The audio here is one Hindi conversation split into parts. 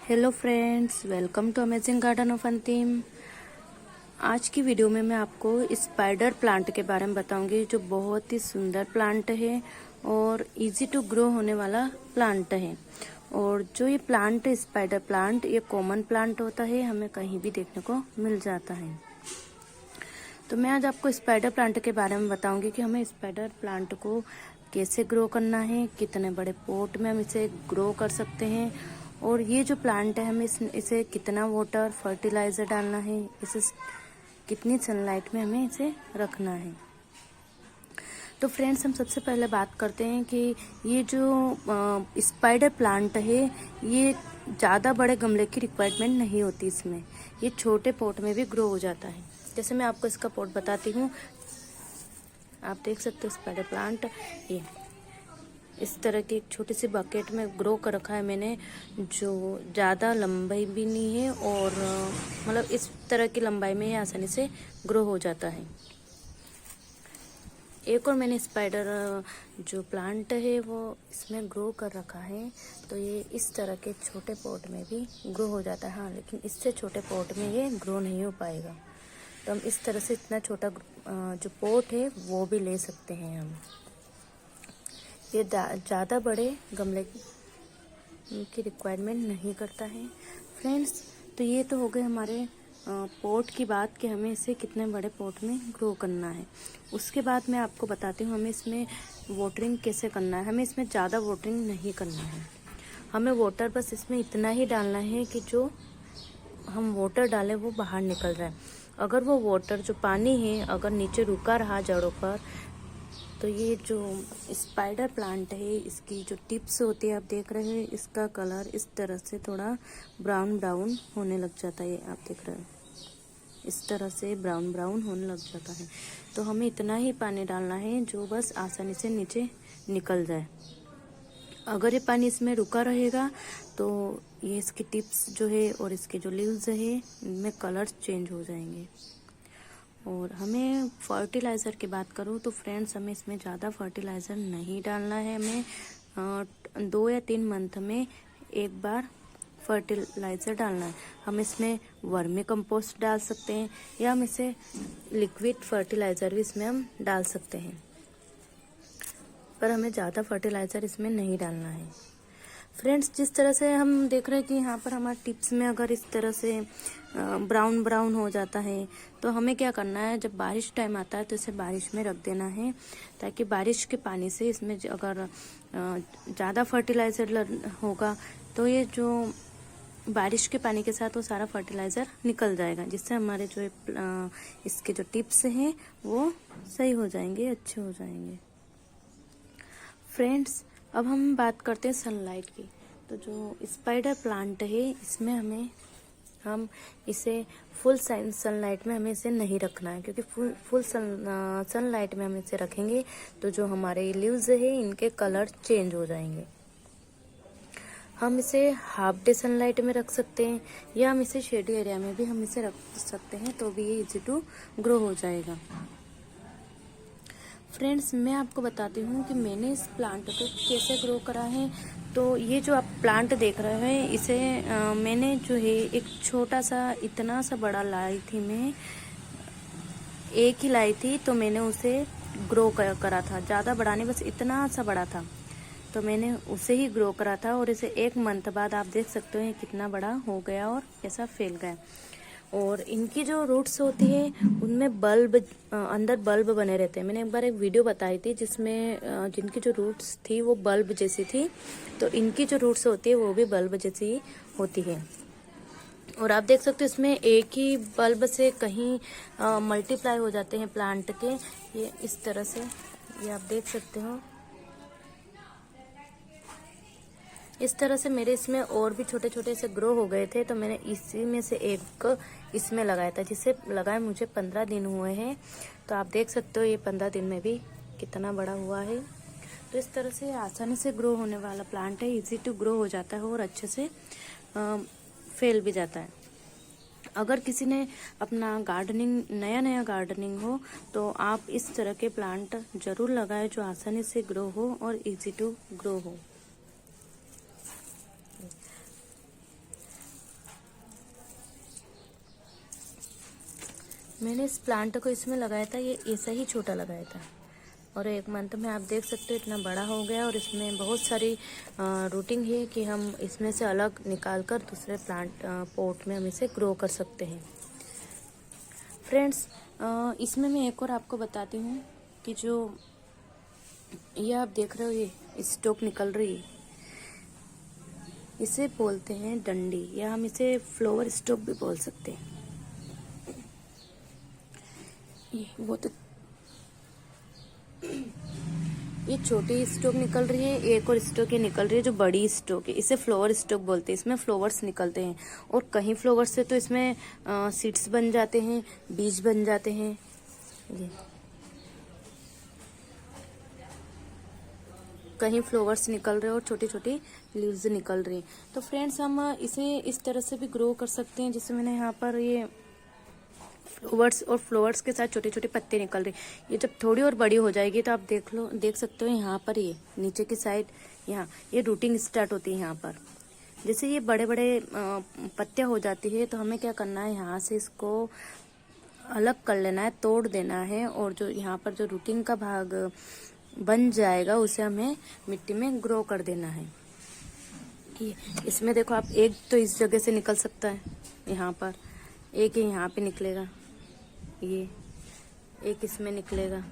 Hello friends, welcome to amazing garden of Antim. आज की वीडियो में मैं आपको स्पाइडर प्लांट के बारे में बताऊंगी, जो बहुत ही सुंदर प्लांट है और इजी टू ग्रो होने वाला प्लांट है। और जो ये प्लांट है, स्पाइडर प्लांट, ये कॉमन प्लांट होता है, हमें कहीं भी देखने को मिल जाता है। तो मैं आज आपको स्पाइडर प्लांट के बारे में बताऊंगी कि हमें स्पाइडर प्लांट को कैसे ग्रो करना है, कितने बड़े पॉट में हम इसे ग्रो कर सकते हैं, और ये जो प्लांट है हमें इसे कितना वाटर फर्टिलाइजर डालना है, इसे कितनी सनलाइट में हमें इसे रखना है। तो फ्रेंड्स, हम सबसे पहले बात करते हैं कि ये जो स्पाइडर प्लांट है, ये ज़्यादा बड़े गमले की रिक्वायरमेंट नहीं होती इसमें, ये छोटे पॉट में भी ग्रो हो जाता है। जैसे मैं आपको इसका पॉट बताती हूँ, आप देख सकते हो स्पाइडर प्लांट ये इस तरह की एक छोटी सी बकेट में ग्रो कर रखा है मैंने, जो ज़्यादा लंबाई भी नहीं है और मतलब इस तरह की लंबाई में ये आसानी से ग्रो हो जाता है। एक और मैंने स्पाइडर जो प्लांट है वो इसमें ग्रो कर रखा है, तो ये इस तरह के छोटे पॉट में भी ग्रो हो जाता है। हाँ, लेकिन इससे छोटे पॉट में ये ग्रो नहीं हो पाएगा, तो हम इस तरह से इतना छोटा जो पॉट है वो भी ले सकते हैं हम। ये ज़्यादा बड़े गमले की रिक्वायरमेंट नहीं करता है फ्रेंड्स। तो ये तो हो गए हमारे पॉट की बात कि हमें इसे कितने बड़े पॉट में ग्रो करना है। उसके बाद मैं आपको बताती हूँ हमें इसमें वाटरिंग कैसे करना है। हमें इसमें ज़्यादा वाटरिंग नहीं करना है, हमें वाटर बस इसमें इतना ही डालना है कि जो हम वाटर डालें वो बाहर निकल जाए। अगर वो वाटर जो पानी है अगर नीचे रुका रहा जड़ों पर, तो ये जो स्पाइडर प्लांट है इसकी जो टिप्स होती है, आप देख रहे हैं इसका कलर इस तरह से थोड़ा ब्राउन ब्राउन होने लग जाता है। आप देख रहे हैं इस तरह से ब्राउन ब्राउन होने लग जाता है। तो हमें इतना ही पानी डालना है जो बस आसानी से नीचे निकल जाए। अगर ये पानी इसमें रुका रहेगा तो ये इसकी टिप्स जो है और इसके जो लीव्स है इनमें कलर चेंज हो जाएंगे। और हमें फर्टिलाइज़र की बात करूँ तो फ्रेंड्स, हमें इसमें ज़्यादा फर्टिलाइज़र नहीं डालना है। हमें 2 या 3 मंथ में एक बार फर्टिलाइज़र डालना है। हम इसमें वर्मी कंपोस्ट डाल सकते हैं या हम इसे लिक्विड फर्टिलाइज़र भी इसमें हम डाल सकते हैं, पर हमें ज़्यादा फर्टिलाइज़र इसमें नहीं डालना है। फ्रेंड्स, जिस तरह से हम देख रहे हैं कि यहाँ पर हमारे टिप्स में अगर इस तरह से ब्राउन ब्राउन हो जाता है, तो हमें क्या करना है, जब बारिश टाइम आता है तो इसे बारिश में रख देना है, ताकि बारिश के पानी से इसमें अगर ज़्यादा फर्टिलाइज़र होगा तो ये जो बारिश के पानी के साथ वो सारा फर्टिलाइज़र निकल जाएगा, जिससे हमारे जो इसके जो टिप्स हैं वो सही हो जाएंगे, अच्छे हो जाएंगे। फ्रेंड्स, अब हम बात करते हैं सनलाइट की। तो जो स्पाइडर प्लांट है इसमें हम इसे फुल सनलाइट में हमें इसे नहीं रखना है, क्योंकि फुल सनलाइट में हम इसे रखेंगे तो जो हमारे लीव्स है इनके कलर चेंज हो जाएंगे। हम इसे हाफ डे सनलाइट में रख सकते हैं या हम इसे शेडी एरिया में भी हम इसे रख सकते हैं, तो भी ये इजी टू ग्रो हो जाएगा। फ्रेंड्स, मैं आपको बताती हूँ कि मैंने इस प्लांट को कैसे ग्रो करा है। तो ये जो आप प्लांट देख रहे हैं इसे मैंने जो है एक छोटा सा इतना सा बड़ा लाई थी, मैं एक ही लाई थी, तो मैंने उसे ग्रो करा था। ज़्यादा बड़ा नहीं, बस इतना सा बड़ा था, तो मैंने उसे ही ग्रो करा था। और इसे 1 मंथ बाद आप देख सकते हो कितना बड़ा हो गया और कैसा फैल गया। और इनकी जो रूट्स होती है उनमें अंदर बल्ब बने रहते हैं। मैंने एक बार एक वीडियो बताई थी जिसमें जिनकी जो रूट्स थी वो बल्ब जैसी थी, तो इनकी जो रूट्स होती है वो भी बल्ब जैसी होती है। और आप देख सकते हो इसमें एक ही बल्ब से कहीं मल्टीप्लाई हो जाते हैं प्लांट के, ये इस तरह से, ये आप देख सकते हो। इस तरह से मेरे इसमें और भी छोटे छोटे से ग्रो हो गए थे, तो मैंने इसी में से एक इसमें लगाया था, जिसे लगाए मुझे 15 दिन हुए हैं। तो आप देख सकते हो ये 15 दिन में भी कितना बड़ा हुआ है। तो इस तरह से आसानी से ग्रो होने वाला प्लांट है, इजी टू ग्रो हो जाता है और अच्छे से फैल भी जाता है। अगर किसी ने अपना गार्डनिंग नया गार्डनिंग हो तो आप इस तरह के प्लांट जरूर लगाएं, जो आसानी से ग्रो हो और इजी टू ग्रो हो। मैंने इस प्लांट को इसमें लगाया था, ये ऐसा ही छोटा लगाया था और 1 मंथ में आप देख सकते हो इतना बड़ा हो गया और इसमें बहुत सारी रूटिंग है कि हम इसमें से अलग निकाल कर दूसरे प्लांट पॉट में हम इसे ग्रो कर सकते हैं। फ्रेंड्स, इसमें मैं एक और आपको बताती हूँ कि जो ये आप देख रहे हो ये स्टोक निकल रही है, इसे बोलते हैं डंडी या हम इसे फ्लावर स्टोक भी बोल सकते हैं। ये छोटी स्टोक निकल रही है, एक और स्टोक ये निकल रही है जो बड़ी स्टोक है, इसे फ्लावर स्टोक बोलते हैं। इसमें फ्लावर्स निकलते हैं और कहीं फ्लावर्स से तो इसमें सीड्स बन जाते हैं, बीज बन जाते हैं। ये कहीं फ्लावर्स निकल रहे हैं और छोटी छोटी लीव्स निकल रही हैं। तो फ्रेंड्स, हम इसे इस तरह से भी ग्रो कर सकते हैं, जैसे मैंने यहाँ पर ये फ्लावर्स और फ्लावर्स के साथ छोटे छोटे पत्ते निकल रहे। ये जब थोड़ी और बड़ी हो जाएगी तो आप देख सकते हो यहाँ पर ये नीचे की साइड यहाँ ये रूटिंग स्टार्ट होती है। यहाँ पर जैसे ये बड़े बड़े पत्ते हो जाती है तो हमें क्या करना है, यहाँ से इसको अलग कर लेना है, तोड़ देना है और जो यहाँ पर जो रूटिंग का भाग बन जाएगा उसे हमें मिट्टी में ग्रो कर देना है। इसमें देखो आप, एक तो इस जगह से निकल सकता है, यहाँ पर एक ही यहाँ पे निकलेगा, ये एक इसमें निकलेगा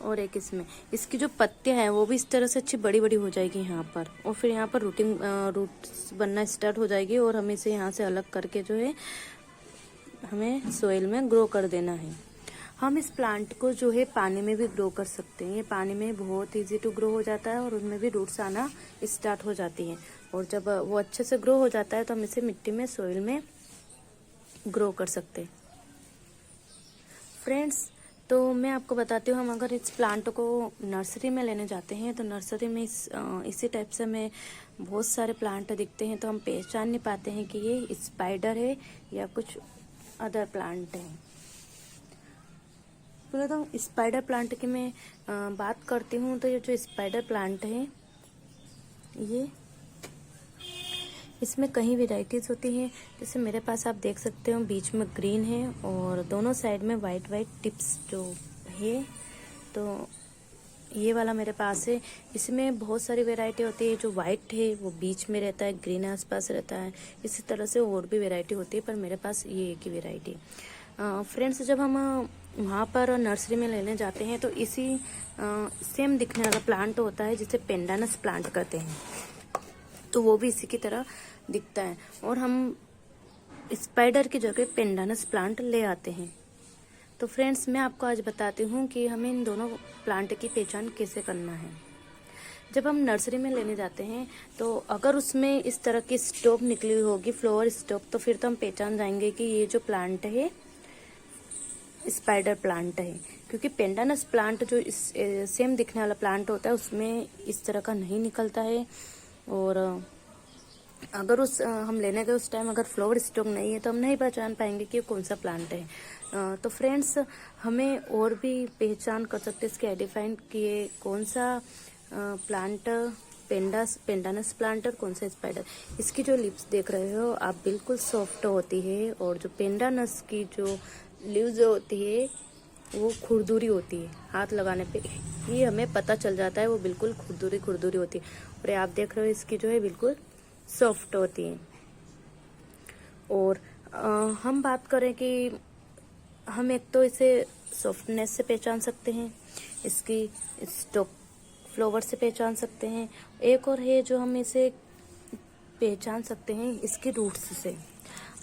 और एक इसमें। इसकी जो पत्तियां हैं वो भी इस तरह से अच्छी बड़ी बड़ी हो जाएगी यहाँ पर और फिर यहाँ पर रूट्स बनना स्टार्ट हो जाएगी और हमें इसे यहाँ से अलग करके जो है हमें सोइल में ग्रो कर देना है। हम इस प्लांट को जो है पानी में भी ग्रो कर सकते हैं। ये पानी में बहुत इजी टू ग्रो हो जाता है और उनमें भी रूट्स आना स्टार्ट हो जाती हैं और जब वो अच्छे से ग्रो हो जाता है तो हम इसे मिट्टी में सोइल में ग्रो कर सकते हैं। फ्रेंड्स, तो मैं आपको बताती हूँ, हम अगर इस प्लांट को नर्सरी में लेने जाते हैं तो नर्सरी में इसी टाइप से हमें बहुत सारे प्लांट दिखते हैं तो हम पहचान नहीं पाते हैं कि ये स्पाइडर है या कुछ अदर प्लांट है। पहले तो स्पाइडर प्लांट की मैं बात करती हूँ। तो ये जो स्पाइडर प्लांट है ये इसमें कई वेराइटीज होती हैं। जैसे मेरे पास आप देख सकते हो बीच में ग्रीन है और दोनों साइड में वाइट वाइट टिप्स जो है, तो ये वाला मेरे पास है। इसमें बहुत सारी वैरायटी होती है। जो वाइट है वो बीच में रहता है, ग्रीन आसपास रहता है, इसी तरह से और भी वैरायटी होती है, पर मेरे पास ये एक ही वैरायटी। फ्रेंड्स, जब हम वहाँ पर नर्सरी में लेने जाते हैं तो इसी सेम दिखने वाला प्लांट होता है जिसे पेंडानस प्लांट कहते हैं, तो वो भी इसी की तरह दिखता है और हम स्पाइडर की जगह पेंडानस प्लांट ले आते हैं। तो फ्रेंड्स, मैं आपको आज बताती हूँ कि हमें इन दोनों प्लांट की पहचान कैसे करना है। जब हम नर्सरी में लेने जाते हैं तो अगर उसमें इस तरह की स्टोक निकली हुई होगी, फ्लावर स्टोक, तो फिर तो हम पहचान जाएंगे कि ये जो प्लांट है स्पाइडर प्लांट है, क्योंकि पेंडानस प्लांट जो सेम दिखने वाला प्लांट होता है उसमें इस तरह का नहीं निकलता है। और अगर हम लेने गए उस टाइम अगर फ्लावर स्टॉक नहीं है तो हम नहीं पहचान पाएंगे कि कौन सा प्लांट है। तो फ्रेंड्स, हमें और भी पहचान कर सकते हैं इसके आइडेंटिफाई कि ये कौन सा प्लांट पेंडानस प्लांट और कौन सा स्पाइडर। इसकी जो लिप्स देख रहे हो आप, बिल्कुल सॉफ्ट होती है और जो पेंडानस की जो लीव्स होती है वो खुरदुरी होती है, हाथ लगाने पे ही हमें पता चल जाता है वो बिल्कुल खुरदुरी होती है। और आप देख रहे हो इसकी जो है बिल्कुल सॉफ्ट होती है। और हम बात करें कि हम एक तो इसे सॉफ्टनेस से पहचान सकते हैं, इसकी स्टॉक फ्लावर से पहचान सकते हैं, एक और है जो हम इसे पहचान सकते हैं इसकी रूट्स से।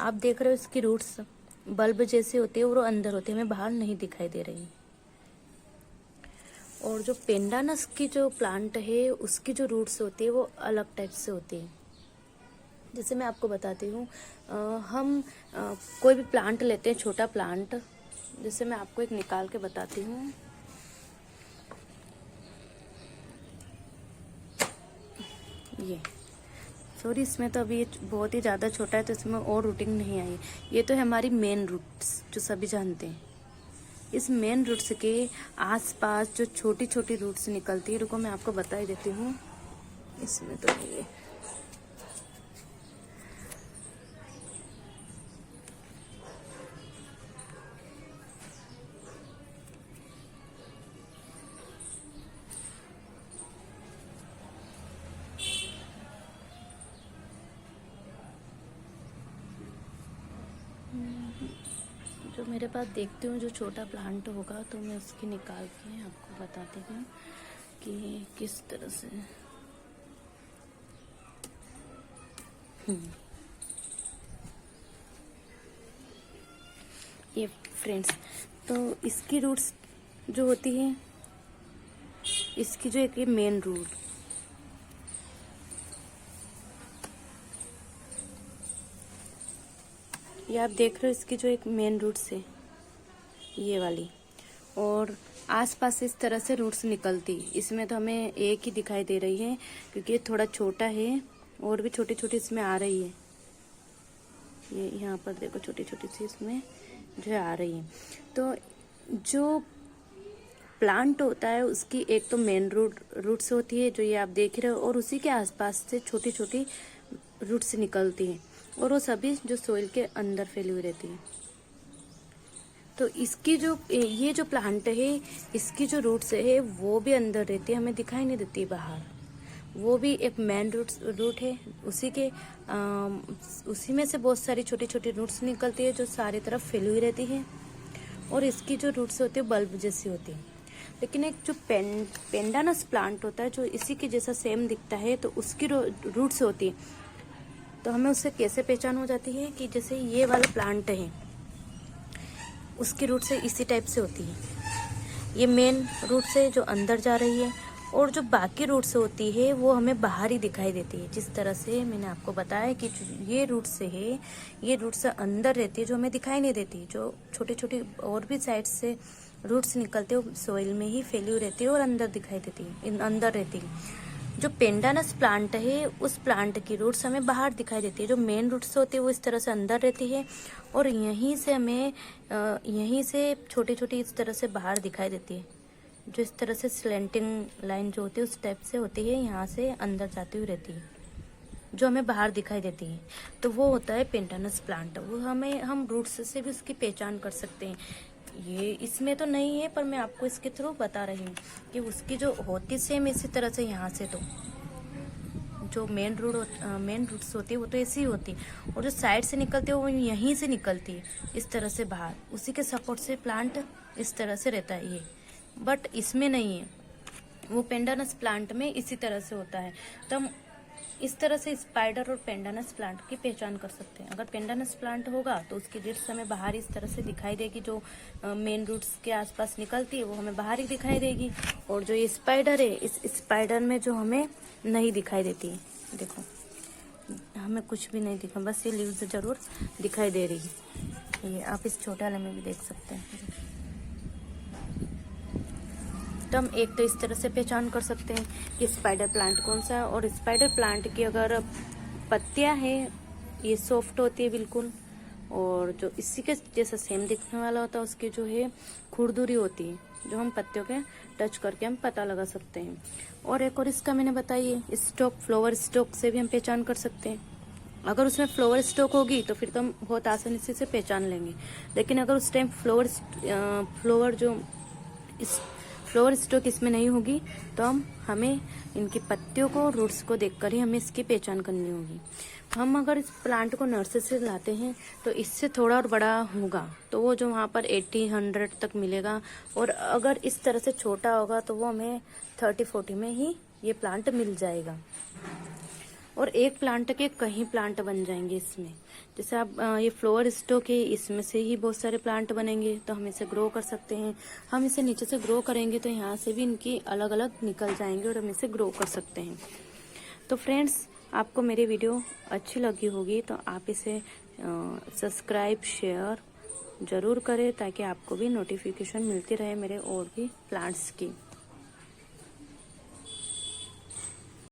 आप देख रहे हो इसकी रूट्स बल्ब जैसी होती है और वो अंदर होती है, हमें बाहर नहीं दिखाई दे रही। और जो पेंडानस की जो प्लांट है उसकी जो रूट्स होती है वो अलग टाइप से होती है। जैसे मैं आपको बताती हूँ, हम कोई भी प्लांट लेते हैं, छोटा प्लांट, जैसे मैं आपको एक निकाल के बताती हूँ। ये सॉरी, इसमें तो अभी ये बहुत ही ज़्यादा छोटा है तो इसमें और रूटिंग नहीं आई। ये तो है हमारी मेन रूट्स जो सभी जानते हैं। इस मेन रूट्स के आसपास जो छोटी छोटी रूट्स निकलती है, रुको मैं आपको बता ही देती हूँ। इसमें तो नहीं है, जो मेरे पास देखती हूँ जो छोटा प्लांट होगा तो मैं उसकी निकाल के आपको बताती हूँ कि किस तरह से। ये फ्रेंड्स, तो इसकी रूट्स जो होती है, इसकी जो एक ये मेन रूट, ये आप देख रहे हो, इसकी जो एक मेन रूट्स है ये वाली, और आसपास इस तरह से रूट्स निकलती। इसमें तो हमें एक ही दिखाई दे रही है क्योंकि ये थोड़ा छोटा है, और भी छोटी छोटी इसमें आ रही है। ये यहाँ पर देखो छोटी छोटी सी इसमें जो है आ रही है। तो जो प्लांट होता है उसकी एक तो मेन रूट्स होती है जो ये आप देख रहे हो, और उसी के आसपास से छोटी छोटी रूट्स निकलती हैं, और वो सभी जो सोइल के अंदर फैली हुई रहती है। तो इसकी जो ये जो प्लांट है, इसकी जो रूट्स है वो भी अंदर रहती है, हमें दिखाई नहीं देती बाहर। वो भी एक मेन रूट है, उसी में से बहुत सारी छोटी छोटी रूट्स निकलती है जो सारी तरफ फैली हुई रहती है। और इसकी जो रूट्स होती है बल्ब जैसी होती है। लेकिन एक जो पेंडानस प्लांट होता है जो इसी के जैसा सेम दिखता है, तो उसकी रूट्स होती है। तो हमें उससे कैसे पहचान हो जाती है कि जैसे ये वाला प्लांट है, उसकी रूट से इसी टाइप से होती है। ये मेन रूट से जो अंदर जा रही है, और जो बाकी रूट से होती है वो हमें बाहर ही दिखाई देती है। जिस तरह से मैंने आपको बताया कि ये रूट से है, ये रूट से अंदर रहती है जो हमें दिखाई नहीं देती। जो छोटे छोटे और भी साइड से रूट्स निकलते हैं सोइल में ही फैली हुई रहती है और अंदर दिखाई देती है, अंदर रहती है। जो पेंडानस प्लांट है उस प्लांट की रूट्स हमें बाहर दिखाई देती है। जो मेन रूट्स होती है वो इस तरह से अंदर रहती है, और यहीं से हमें यहीं से छोटी छोटी इस तरह से बाहर दिखाई देती है। जो इस तरह से स्लेंटिंग लाइन जो होती है उस टाइप से होती है, यहाँ से अंदर जाती हुई रहती है जो हमें बाहर दिखाई देती है। तो वो होता है पेंटानस प्लांट। वो हम रूट्स से भी उसकी पहचान कर सकते हैं। ये इसमें तो नहीं है, पर मैं आपको इसके थ्रू बता रही हूँ कि उसकी जो होती सेम इसी तरह से। यहाँ से तो जो मेन रूट्स होती है वो तो ऐसी ही होती है, और जो साइड से निकलती है वो यहीं से निकलती है इस तरह से बाहर। उसी के सपोर्ट से प्लांट इस तरह से रहता है ये, बट इसमें नहीं है। वो पेंडानस प्लांट में इसी तरह से होता है। तो हम इस तरह से स्पाइडर और पेंडानस प्लांट की पहचान कर सकते हैं। अगर पेंडानस प्लांट होगा तो उसकी रूट्स हमें बाहर इस तरह से दिखाई देगी। जो मेन रूट्स के आसपास निकलती है वो हमें बाहर ही दिखाई देगी, और जो ये स्पाइडर है, इस स्पाइडर में जो हमें नहीं दिखाई देती है, देखो हमें कुछ भी नहीं दिखा, बस ये लीव्स जरूर दिखाई दे रही है। ये आप इस छोटे वाले में भी देख सकते हैं। तो हम एक तो इस तरह से पहचान कर सकते हैं कि स्पाइडर प्लांट कौन सा है। और स्पाइडर प्लांट की अगर पत्तियां हैं ये सॉफ्ट होती है बिल्कुल, और जो इसी के जैसा सेम दिखने वाला होता है उसकी जो है खुरदुरी होती है, जो हम पत्तियों के टच करके हम पता लगा सकते हैं। और एक और इसका मैंने बताइए स्टॉक, फ्लावर स्टॉक से भी हम पहचान कर सकते हैं। अगर उसमें फ्लावर स्टॉक होगी तो फिर तो हम बहुत आसानी से पहचान लेंगे। लेकिन अगर उस टाइम फ्लावर स्टॉक इसमें नहीं होगी तो हमें इनकी पत्तियों को, रूट्स को देखकर ही हमें इसकी पहचान करनी होगी। हम अगर इस प्लांट को नर्सरी से लाते हैं तो इससे थोड़ा और बड़ा होगा तो वो जो वहाँ पर 80-100 तक मिलेगा, और अगर इस तरह से छोटा होगा तो वो हमें 30-40 में ही ये प्लांट मिल जाएगा। और एक प्लांट के कहीं प्लांट बन जाएंगे इसमें। जैसे आप ये फ्लावर स्टॉक है, इसमें से ही बहुत सारे प्लांट बनेंगे, तो हम इसे ग्रो कर सकते हैं। हम इसे नीचे से ग्रो करेंगे तो यहाँ से भी इनकी अलग अलग निकल जाएंगे और हम इसे ग्रो कर सकते हैं। तो फ्रेंड्स, आपको मेरी वीडियो अच्छी लगी होगी तो आप इसे सब्सक्राइब शेयर ज़रूर करें, ताकि आपको भी नोटिफिकेशन मिलती रहे मेरे और भी प्लांट्स की।